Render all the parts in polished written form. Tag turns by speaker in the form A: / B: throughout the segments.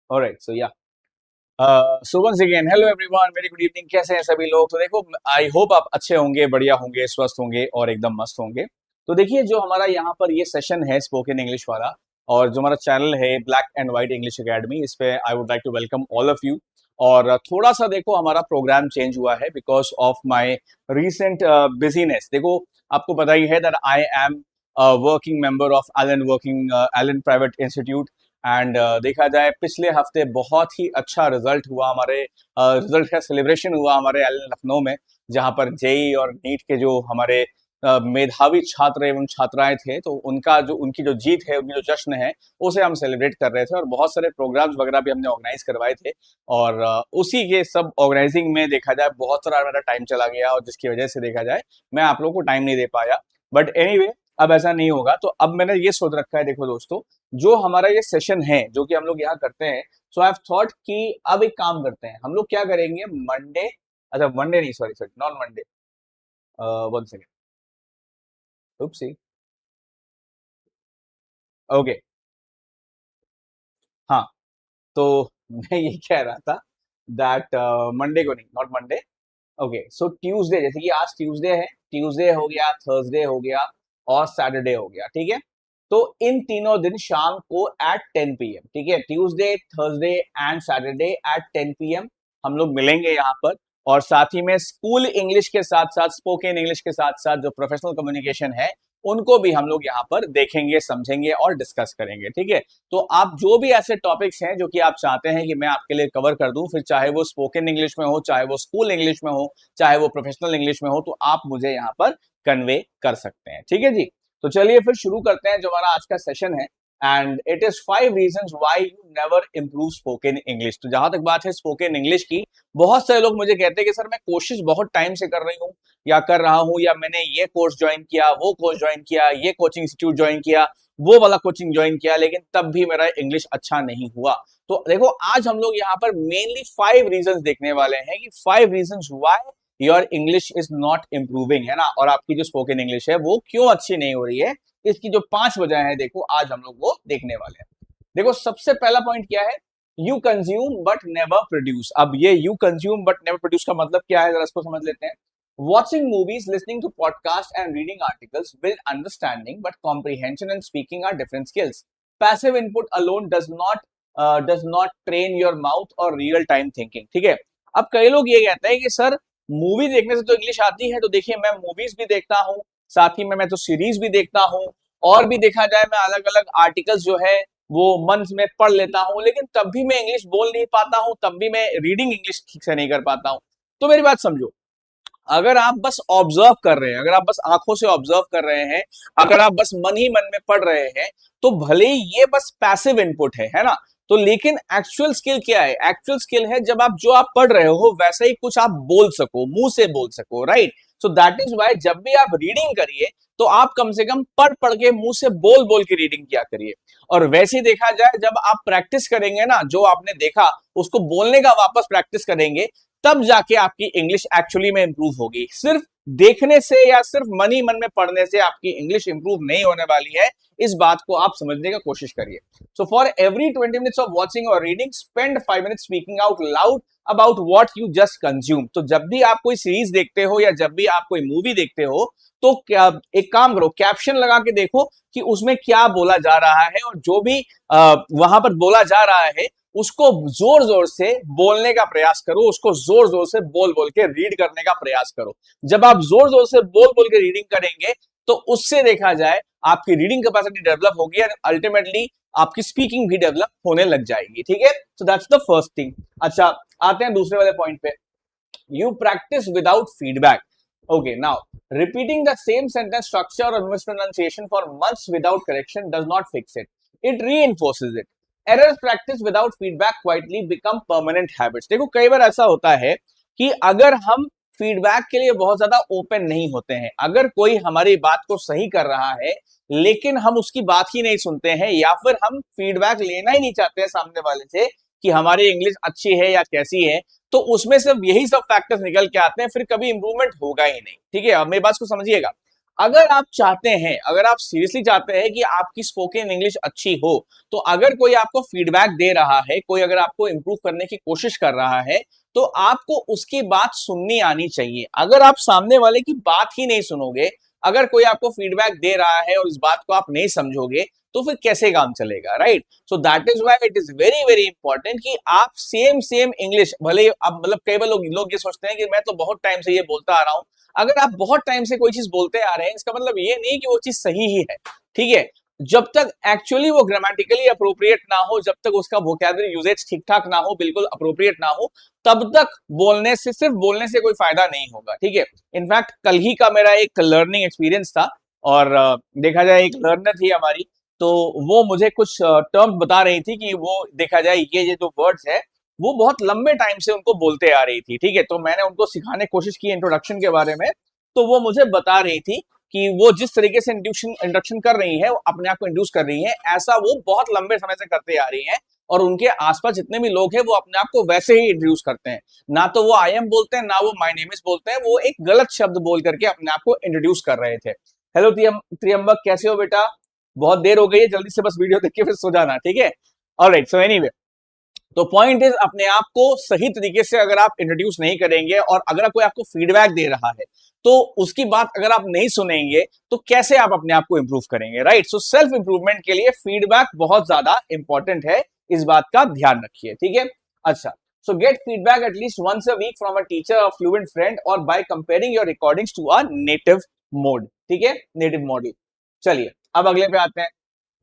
A: Alright, so yeah. So once again, hello everyone, very good evening. कैसे हैं सभी लोग? तो देखो, आई होप आप अच्छे होंगे, बढ़िया होंगे, स्वस्थ होंगे और एकदम मस्त होंगे। तो देखिए, जो हमारा यहाँ पर ये सेशन है स्पोकन इंग्लिश वाला, और जो हमारा चैनल है black and white English academy, इस पे I would like to welcome all of you. और थोड़ा सा देखो, हमारा प्रोग्राम चेंज हुआ है because of my recent business. देखो, आपको पता ही है that I am working member of Allen private institute. And देखा जाए, पिछले हफ्ते बहुत ही अच्छा रिजल्ट हुआ हमारे, रिजल्ट का सेलिब्रेशन हुआ हमारे एल लखनऊ में, जहां पर जेई और नीट के जो हमारे मेधावी छात्र एवं छात्राएं थे, तो उनकी जो जीत है, उनकी जो जश्न है, उसे हम सेलिब्रेट कर रहे थे। और बहुत सारे प्रोग्राम्स वगैरह भी हमने ऑर्गेनाइज करवाए थे। और उसी के सब ऑर्गेनाइजिंग में देखा जाए बहुत सारा मेरा टाइम चला गया, और जिसकी वजह से देखा जाए मैं आप लोगों को टाइम नहीं दे पाया। बट एनीवे, अब ऐसा नहीं होगा। तो अब मैंने ये सोच रखा है, देखो दोस्तों, जो हमारा ये सेशन है जो कि हम लोग यहाँ करते हैं, सो आई हैव थॉट कि अब एक काम करते हैं, हम लोग क्या करेंगे मंडे, अच्छा मंडे नहीं, sorry sorry, non Monday, one second, oopsie, okay, हाँ। तो मैं ये कह रहा था दैट मंडे को नहीं, not Monday, okay, so Tuesday, जैसे कि आज ट्यूसडे है, ट्यूसडे हो गया, थर्सडे हो गया और सैटरडे हो गया, ठीक है। तो इन तीनों दिन शाम को एट 10 पीएम, ठीक है, Tuesday, Thursday and Saturday at 10 PM हम लोग मिलेंगे यहाँ पर। और साथ ही में स्कूल इंग्लिश के साथ साथ, स्पोकन इंग्लिश के साथ साथ जो प्रोफेशनल कम्युनिकेशन है, उनको भी हम लोग यहाँ पर देखेंगे, समझेंगे और डिस्कस करेंगे, ठीक है। तो आप जो भी ऐसे टॉपिक्स हैं जो कि आप चाहते हैं कि मैं आपके लिए कवर कर दूं, फिर चाहे वो स्पोकन इंग्लिश में हो, चाहे वो स्कूल इंग्लिश में हो, चाहे वो प्रोफेशनल इंग्लिश में हो, तो आप मुझे यहाँ पर कन्वे कर सकते हैं, ठीक है जी। तो चलिए फिर शुरू करते हैं जो हमारा आज का सेशन है। And it is 5 reasons why you never improve spoken English. तो जहां तक बात है स्पोकन इंग्लिश की, बहुत सारे लोग मुझे कहते हैं कि सर मैं कोशिश बहुत टाइम से कर रही हूँ या कर रहा हूँ, या मैंने ये कोर्स ज्वाइन किया, वो कोर्स ज्वाइन किया, ये कोचिंग इंस्टीट्यूट ज्वाइन किया, वो वाला कोचिंग ज्वाइन किया, लेकिन तब भी मेरा इंग्लिश अच्छा नहीं हुआ। तो देखो, आज हम लोग यहाँ पर मेनली 5 रीजंस देखने वाले हैं कि 5 reasons why your English is not improving, है ना, और आपकी जो स्पोकन इंग्लिश है वो क्यों अच्छी नहीं हो रही है। इसकी जो 5 वजह है, देखो आज हम लोग वो देखने वाले हैं। देखो, सबसे पहला पॉइंट क्या है, you consume but never produce. अब ये you consume but never produce का मतलब क्या है, जरा इसको समझ लेते हैं। Watching movies, listening to podcasts and reading articles build understanding, but comprehension and speaking are different skills. Passive input alone does not train your mouth or real time thinking, ठीक है। अब कई लोग ये कहते हैं कि सर मूवी देखने से तो इंग्लिश आती है, तो देखिए मैं मूवीज भी देखता हूँ, साथ ही में मैं तो सीरीज भी देखता हूँ, और भी देखा जाए मैं अलग अलग आर्टिकल्स जो है वो मन में पढ़ लेता हूँ, लेकिन तब भी मैं इंग्लिश बोल नहीं पाता हूँ, तब भी मैं रीडिंग इंग्लिश ठीक से नहीं कर पाता हूँ। तो मेरी बात समझो, अगर आप बस ऑब्जर्व कर रहे हैं, अगर आप बस आंखों से ऑब्जर्व कर रहे हैं, अगर आप बस मन ही मन में पढ़ रहे हैं, तो भले ही ये बस पैसिव इनपुट है ना। तो लेकिन एक्चुअल स्किल क्या है, एक्चुअल स्किल है जब आप जो आप पढ़ रहे हो वैसे ही कुछ आप बोल सको, मुंह से बोल सको, right. So that is why जब भी आप रीडिंग करिए, तो आप कम से कम पढ़ पढ़ के, मुंह से बोल बोल के रीडिंग किया करिए। और वैसे ही देखा जाए, जब आप प्रैक्टिस करेंगे ना, जो आपने देखा उसको बोलने का वापस प्रैक्टिस करेंगे, तब जाके आपकी इंग्लिश एक्चुअली में इंप्रूव होगी। सिर्फ देखने से या सिर्फ मन ही मन में पढ़ने से आपकी इंग्लिश इंप्रूव नहीं होने वाली है, इस बात को आप समझने का कोशिश करिए। So for every 20 minutes of watching और reading, spend 5 minutes speaking out loud about what you just consume. तो जब भी आप कोई सीरीज देखते हो या जब भी आप कोई मूवी देखते हो, तो क्या एक काम करो, कैप्शन लगा के देखो कि उसमें क्या बोला जा रहा है, और जो भी वहां पर बोला जा रहा है उसको जोर जोर से बोलने का प्रयास करो, उसको जोर जोर से बोल बोल के रीड करने का प्रयास करो। जब आप जोर जोर से बोल बोल के रीडिंग करेंगे, तो उससे देखा जाए आपकी रीडिंग कैपेसिटी डेवलप होगी, और अल्टीमेटली आपकी स्पीकिंग भी डेवलप होने लग जाएगी, ठीक है। So that's the first thing. अच्छा, आते हैं दूसरे वाले पॉइंट पे, you practice without feedback. Okay, now repeating the same sentence structure or mispronunciation for months without correction does not fix it. It reinforces it. Errors practiced without feedback quietly become permanent habits. देखो, कई बार ऐसा होता है कि अगर हम feedback के लिए बहुत ज्यादा ओपन नहीं होते हैं, अगर कोई हमारी बात को सही कर रहा है लेकिन हम उसकी बात ही नहीं सुनते हैं, या फिर हम फीडबैक लेना ही नहीं चाहते हैं सामने वाले से कि हमारी इंग्लिश अच्छी है या कैसी है, तो उसमें सिर्फ यही सब फैक्टर्स निकल के आते हैं, फिर कभी इंप्रूवमेंट होगा ही नहीं, ठीक है। अब मेरी बात को समझिएगा, अगर आप चाहते हैं, अगर आप सीरियसली चाहते हैं कि आपकी स्पोकन इंग्लिश अच्छी हो, तो अगर कोई आपको फीडबैक दे रहा है, कोई अगर आपको इंप्रूव करने की कोशिश कर रहा है, तो आपको उसकी बात सुननी आनी चाहिए। अगर आप सामने वाले की बात ही नहीं सुनोगे, अगर कोई आपको फीडबैक दे रहा है और इस बात को आप नहीं समझोगे, तो फिर कैसे काम चलेगा, right? So that is why it is very very important कि आप सेम सेम इंग्लिश, भले अब मतलब कई बार लोग ये सोचते हैं कि मैं तो बहुत टाइम से ये बोलता आ रहा हूं। अगर आप बहुत टाइम से कोई चीज बोलते आ रहे हैं, इसका मतलब ये नहीं कि वो चीज सही ही है, ठीक है? जब तक एक्चुअली वो ग्रामेटिकली अप्रोप्रिएट ना हो, जब तक उसका वोकैबुलरी यूजेज ठीक ठाक ना हो, बिल्कुल अप्रोप्रिएट ना हो, तब तक बोलने से, सिर्फ बोलने से कोई फायदा नहीं होगा, ठीक है? इनफैक्ट कल ही का मेरा एक लर्निंग एक्सपीरियंस था, और देखा जाए एक लर्नर थी हमारी, तो वो मुझे कुछ टर्म्स बता रही थी कि वो देखा जाए ये जो वर्ड्स है वो बहुत लंबे टाइम से उनको बोलते आ रही थी, ठीक है? तो मैंने उनको सिखाने की कोशिश की इंट्रोडक्शन के बारे में, तो वो मुझे बता रही थी कि वो जिस तरीके से इंट्रोडक्शन कर रही है, वो अपने आप को इंट्रोड्यूस कर रही है, ऐसा वो बहुत लंबे समय से करते आ रही है, और उनके आसपास जितने भी लोग हैं वो अपने आप को वैसे ही इंट्रोड्यूस करते हैं। ना तो वो आई एम बोलते हैं, ना वो माय नेम इज बोलते हैं, वो एक गलत शब्द बोल करके अपने आप को इंट्रोड्यूस कर रहे थे। हेलो त्रियंबक, कैसे हो बेटा? बहुत देर हो गई है, जल्दी से बस वीडियो देख के फिर सो जाना, ठीक है? ऑलराइट, सो एनीवे, तो पॉइंट इज, अपने आप को सही तरीके से अगर आप इंट्रोड्यूस नहीं करेंगे, और अगर कोई आपको फीडबैक दे रहा है तो उसकी बात अगर आप नहीं सुनेंगे, तो कैसे आप अपने आप को इंप्रूव करेंगे, राइट? सो सेल्फ इंप्रूवमेंट के लिए फीडबैक बहुत ज्यादा इंपॉर्टेंट है, इस बात का ध्यान रखिए, ठीक है? अच्छा, so get feedback at least once a week from a teacher और फ्लुएंट फ्रेंड, और by comparing your recordings to a native mode, ठीक है? Native model. चलिए अब अगले पे आते हैं।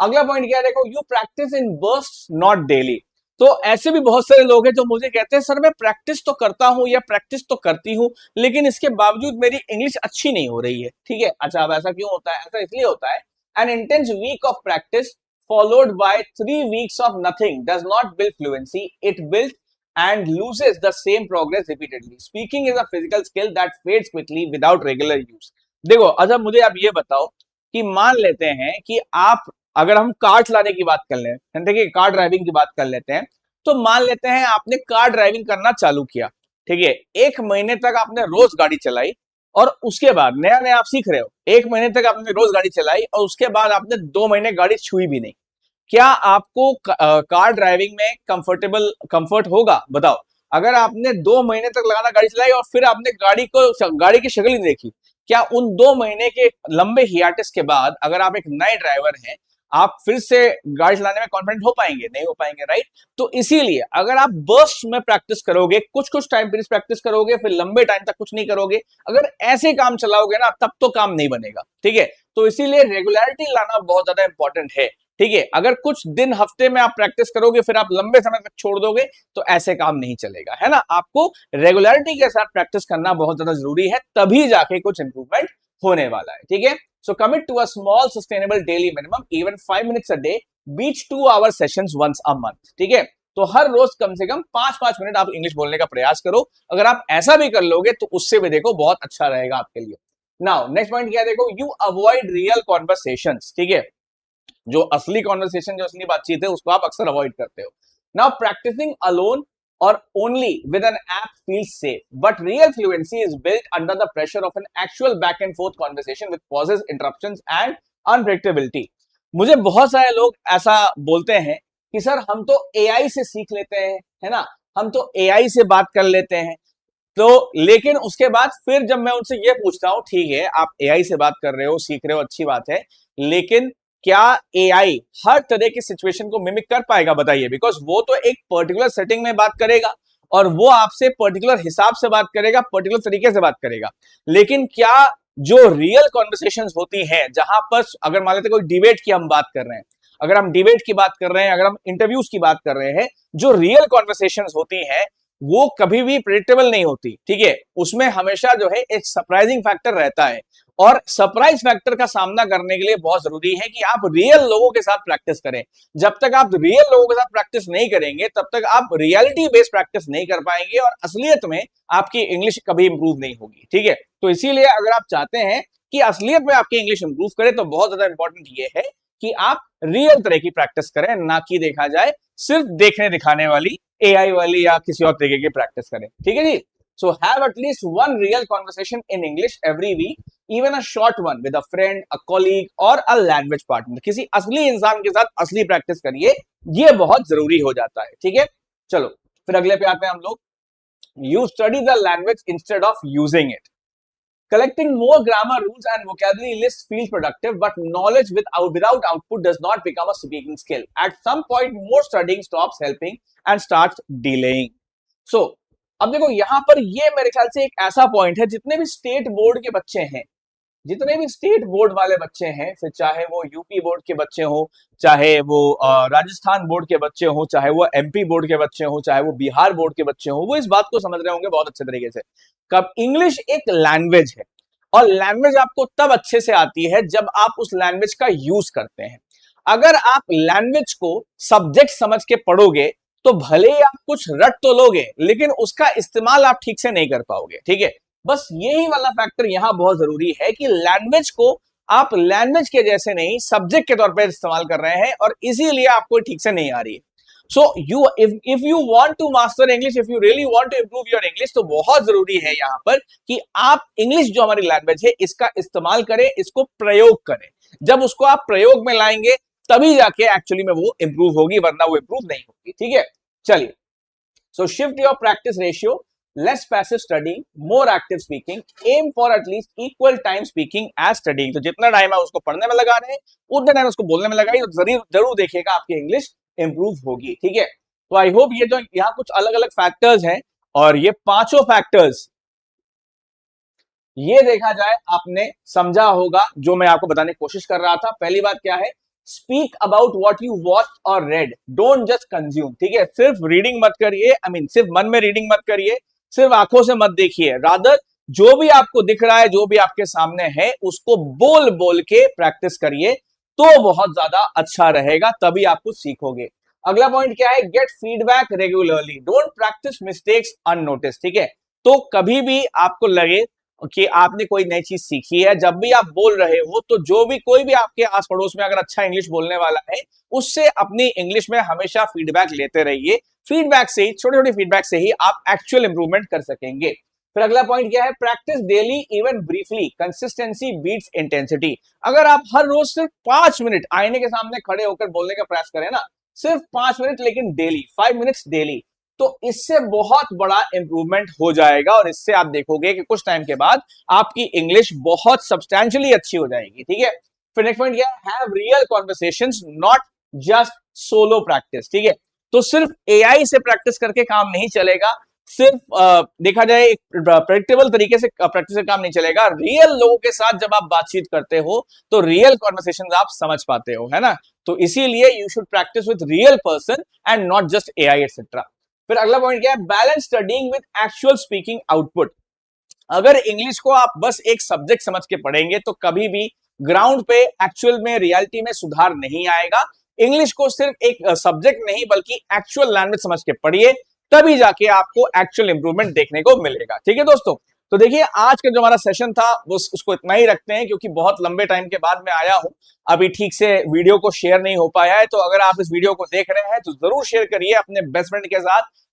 A: अगला पॉइंट क्या है, देखो, you practice in burst not daily. तो ऐसे भी बहुत सारे लोग हैं जो मुझे कहते हैं, सर मैं प्रैक्टिस तो करता हूं या प्रैक्टिस तो करती हूं, लेकिन इसके बावजूद मेरी इंग्लिश अच्छी नहीं हो रही है, ठीक है? अच्छा, अब ऐसा क्यों होता है? ऐसा इसलिए होता है, an intense week of practice followed by 3 weeks of nothing does not build fluency, it builds and loses the same progress repeatedly. Speaking is a physical skill that fades quickly without regular use. देखो, अच्छा मुझे आप ये बताओ कि मान लेते हैं कि आप, अगर हम कार चलाने की बात कर लें, ठीक है, कार ड्राइविंग की बात कर लेते हैं, तो मान लेते हैं आपने कार ड्राइविंग करना चालू किया, ठीक है? 1 महीने तक आपने रोज गाड़ी चलाई, और उसके बाद नया नया आप सीख रहे हो, 1 महीने तक आपने रोज गाड़ी चलाई, और उसके बाद आपने 2 महीने गाड़ी छुई भी नहीं। क्या आपको कार ड्राइविंग में कंफर्ट होगा? बताओ। अगर आपने 2 महीने तक लगातार गाड़ी चलाई और फिर आपने गाड़ी की शक्ल ही नहीं देखी, क्या उन 2 महीने के लंबे हियाटिस के बाद, अगर आप एक नए ड्राइवर हैं, आप फिर से गाड़ी चलाने में कॉन्फिडेंट हो पाएंगे? नहीं हो पाएंगे, राइट? तो इसीलिए अगर आप बर्स्ट में प्रैक्टिस करोगे, कुछ कुछ टाइम पीरियड प्रैक्टिस करोगे, फिर लंबे टाइम तक कुछ नहीं करोगे, अगर ऐसे काम चलाओगे ना, तब तो काम नहीं बनेगा, ठीक है? तो इसीलिए रेगुलरिटी लाना बहुत ज्यादा इंपॉर्टेंट है, ठीक है? अगर कुछ दिन हफ्ते में आप प्रैक्टिस करोगे, फिर आप लंबे समय तक छोड़ दोगे, तो ऐसे काम नहीं चलेगा, है ना? आपको रेगुलरिटी के साथ प्रैक्टिस करना बहुत ज्यादा जरूरी है, तभी जाके कुछ इंप्रूवमेंट होने वाला है, ठीक है? So commit to a small sustainable daily minimum, even 5 minutes a day, बीच 2 hour sessions once a month, ठीक है? तो हर रोज कम से कम 5-5 मिनट आप इंग्लिश बोलने का प्रयास करो। अगर आप ऐसा भी कर लोगे, तो उससे भी देखो बहुत अच्छा रहेगा आपके लिए। नाउ नेक्स्ट पॉइंट क्या है, देखो, यू अवॉइड रियल कॉन्वर्सेशंस, ठीक है? जो असली कॉन्वर्सेशन, जो असली बातचीत है, उसको आप अक्सर अवॉइड करते हो। नाउ प्रैक्टिसिंग अलोन और only with an app feels safe, but real fluency is built under the pressure of an actual back and forth conversation with pauses, interruptions and unpredictability. मुझे बहुत सारे लोग ऐसा बोलते हैं कि सर हम तो एआई से सीख लेते हैं, है ना, हम तो एआई से बात कर लेते हैं। तो लेकिन उसके बाद फिर जब मैं उनसे ये पूछता हूं, ठीक है आप एआई से बात कर रहे हो, सीख रहे हो, अच्छी बात है, लेकिन क्या एआई हर तरह की सिचुएशन को मिमिक कर पाएगा? बताइए। बिकॉज वो तो एक पर्टिकुलर सेटिंग में बात करेगा, और वो आपसे पर्टिकुलर हिसाब से बात करेगा, पर्टिकुलर तरीके से बात करेगा। लेकिन क्या जो रियल कॉन्वर्सेशंस होती हैं, जहां पर अगर मान लेते कोई डिबेट की हम बात कर रहे हैं, अगर हम डिबेट की बात कर रहे हैं, अगर हम इंटरव्यूज की बात कर रहे हैं, जो रियल कॉन्वर्सेशंस होती हैं वो कभी भी प्रेडिक्टेबल नहीं होती, ठीक है? उसमें हमेशा जो है एक सरप्राइजिंग फैक्टर रहता है, और सरप्राइज फैक्टर का सामना करने के लिए बहुत जरूरी है कि आप रियल लोगों के साथ प्रैक्टिस करें। जब तक आप रियल लोगों के साथ प्रैक्टिस नहीं करेंगे, तब तक आप रियलिटी बेस्ड प्रैक्टिस नहीं कर पाएंगे, और असलियत में आपकी इंग्लिश कभी इंप्रूव नहीं होगी, ठीक है? तो इसीलिए अगर आप चाहते हैं कि असलियत में आपकी इंग्लिश इंप्रूव करे, तो बहुत ज्यादा इंपॉर्टेंट ये है कि आप रियल तरह की प्रैक्टिस करें, ना कि देखा जाए सिर्फ देखने दिखाने वाली एआई वाली या किसी और तरीके की प्रैक्टिस करें, ठीक है जी? So have at least one real conversation in English every week, even a short one with a friend, a colleague or a language partner. किसी असली इंसान के साथ असली प्रैक्टिस करिए, ये बहुत जरूरी हो जाता है, ठीक है। चलो फिर अगले पे आते हैं हम लोग। You study the language instead of using it. Collecting more grammar rules and vocabulary lists feels productive, but knowledge without output does not become a speaking skill. At some point, more studying stops helping and starts delaying. So, अब देखो यहाँ पर ये मेरे ख्याल से एक ऐसा पॉइंट है, जितने भी स्टेट बोर्ड के बच्चे हैं, जितने भी स्टेट बोर्ड वाले बच्चे हैं, फिर चाहे वो यूपी बोर्ड के बच्चे हो, चाहे वो राजस्थान बोर्ड के बच्चे हो, चाहे वो एमपी बोर्ड के बच्चे हो, चाहे वो बिहार बोर्ड के बच्चे हो, वो इस बात को समझ रहे होंगे बहुत अच्छे तरीके से। कब इंग्लिश एक लैंग्वेज है, और लैंग्वेज आपको तब अच्छे से आती है जब आप उस लैंग्वेज का यूज करते हैं। अगर आप लैंग्वेज को सब्जेक्ट समझ के पढ़ोगे तो भले ही आप कुछ रट तो लोगे, लेकिन उसका इस्तेमाल आप ठीक से नहीं कर पाओगे, ठीक है। बस यही वाला फैक्टर यहां बहुत जरूरी है कि लैंग्वेज को आप लैंग्वेज के जैसे नहीं, सब्जेक्ट के तौर पर इस्तेमाल कर रहे हैं, और इसीलिए आपको ठीक से नहीं आ रही है। सो if you want to master English, if you really want to improve your English, तो बहुत जरूरी है यहाँ पर कि आप इंग्लिश जो हमारी लैंग्वेज है इसका इस्तेमाल करें, इसको प्रयोग करें। जब उसको आप प्रयोग में लाएंगे तभी जाके एक्चुअली में वो इंप्रूव होगी, वरना वो इंप्रूव नहीं होगी, ठीक है। चलिए, so shift your practice ratio, less passive studying, more active speaking, aim for at least equal time speaking as studying. तो जितना टाइम है उसको पढ़ने में लगा रहे हैं, उतना टाइम उसको बोलने में लगाइए, तो जरूर देखिएगा आपकी इंग्लिश इंप्रूव होगी, ठीक है। तो आई होप ये जो यहाँ कुछ अलग अलग फैक्टर्स हैं, और ये पांचों फैक्टर्स ये देखा जाए आपने समझा होगा जो मैं आपको बताने की कोशिश कर रहा था। पहली बात क्या है, speak about what you watch और रेड, डोंट जस्ट कंज्यूम, ठीक है। सिर्फ रीडिंग मत करिए, सिर्फ मन में रीडिंग मत करिए, सिर्फ आंखों से मत देखिए, रादर जो भी आपको दिख रहा है, जो भी आपके सामने है, उसको बोल बोल के प्रैक्टिस करिए, तो बहुत ज्यादा अच्छा रहेगा, तभी आप कुछ सीखोगे। अगला पॉइंट क्या है, gate feedback regularly, don't practice mistakes unnoticed, ठीक है। तो कभी भी आपको लगे कि आपने कोई नई चीज सीखी है, जब भी आप बोल रहे हो, तो जो भी कोई भी आपके आस पड़ोस में अगर अच्छा इंग्लिश बोलने वाला है, उससे अपनी इंग्लिश में हमेशा फीडबैक लेते रहिए। फीडबैक से ही, छोटे छोटे फीडबैक से ही आप एक्चुअल इंप्रूवमेंट कर सकेंगे। फिर अगला पॉइंट क्या है, practice daily even briefly, consistency beats intensity. अगर आप हर रोज सिर्फ 5 मिनट आईने के सामने खड़े होकर बोलने का प्रयास करें ना, सिर्फ 5 मिनट, लेकिन डेली 5 मिनट्स डेली, तो इससे बहुत बड़ा इंप्रूवमेंट हो जाएगा, और इससे आप देखोगे कि कुछ टाइम के बाद आपकी इंग्लिश बहुत सब्सटैंशियली अच्छी हो जाएगी, ठीक है। फिर नेक्स्ट पॉइंट क्या है, have real conversations, not just solo practice, ठीक है। तो सिर्फ एआई से प्रैक्टिस करके काम नहीं चलेगा, सिर्फ देखा जाए एक प्रेडिक्टेबल तरीके से प्रैक्टिस से काम नहीं चलेगा। रियल लोगों के साथ जब आप बातचीत करते हो तो रियल कॉन्वर्सेशंस आप समझ पाते हो, है ना। तो इसीलिए you should practice with real person and not just AI etcetera. फिर अगला पॉइंट क्या है, balance studying with actual speaking output. अगर इंग्लिश को आप बस एक सब्जेक्ट समझ के पढ़ेंगे तो कभी भी ग्राउंड पे एक्चुअल में रियलिटी में सुधार नहीं आएगा। इंग्लिश को सिर्फ एक सब्जेक्ट नहीं बल्कि एक्चुअल लैंग्वेज समझ के पढ़िए, तभी जाके आपको एक्चुअल इंप्रूवमेंट देखने को मिलेगा, ठीक है दोस्तों। तो देखिए आज का जो हमारा सेशन था वो उसको इतना ही रखते हैं, क्योंकि बहुत लंबे टाइम के बाद मैं आया हूं, अभी ठीक से वीडियो को शेयर नहीं हो पाया है। तो अगर आप इस वीडियो को देख रहे हैं तो जरूर शेयर करिए अपने बेस्ट फ्रेंड के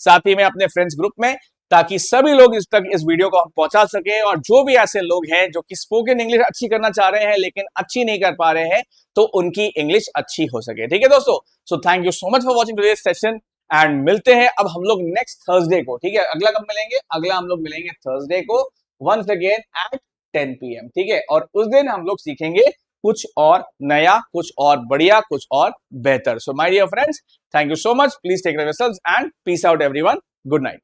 A: साथ ही में अपने फ्रेंड्स ग्रुप में, ताकि सभी लोग इस वीडियो को हम पहुंचा सके। और जो भी ऐसे लोग हैं जो कि स्पोकन इंग्लिश अच्छी करना चाह रहे हैं लेकिन अच्छी नहीं कर पा रहे हैं, तो उनकी इंग्लिश अच्छी हो सके, ठीक है दोस्तों। So thank you so much for watching today's session, and मिलते हैं अब हम लोग नेक्स्ट थर्सडे को, ठीक है। अगला कब मिलेंगे, अगला हम लोग मिलेंगे थर्सडे को वंस अगेन एट 10 PM, ठीक है। और उस दिन हम लोग सीखेंगे कुछ और नया, कुछ और बढ़िया, कुछ और बेहतर। So my dear friends, thank you so much, please take care of yourselves and peace out everyone, good night.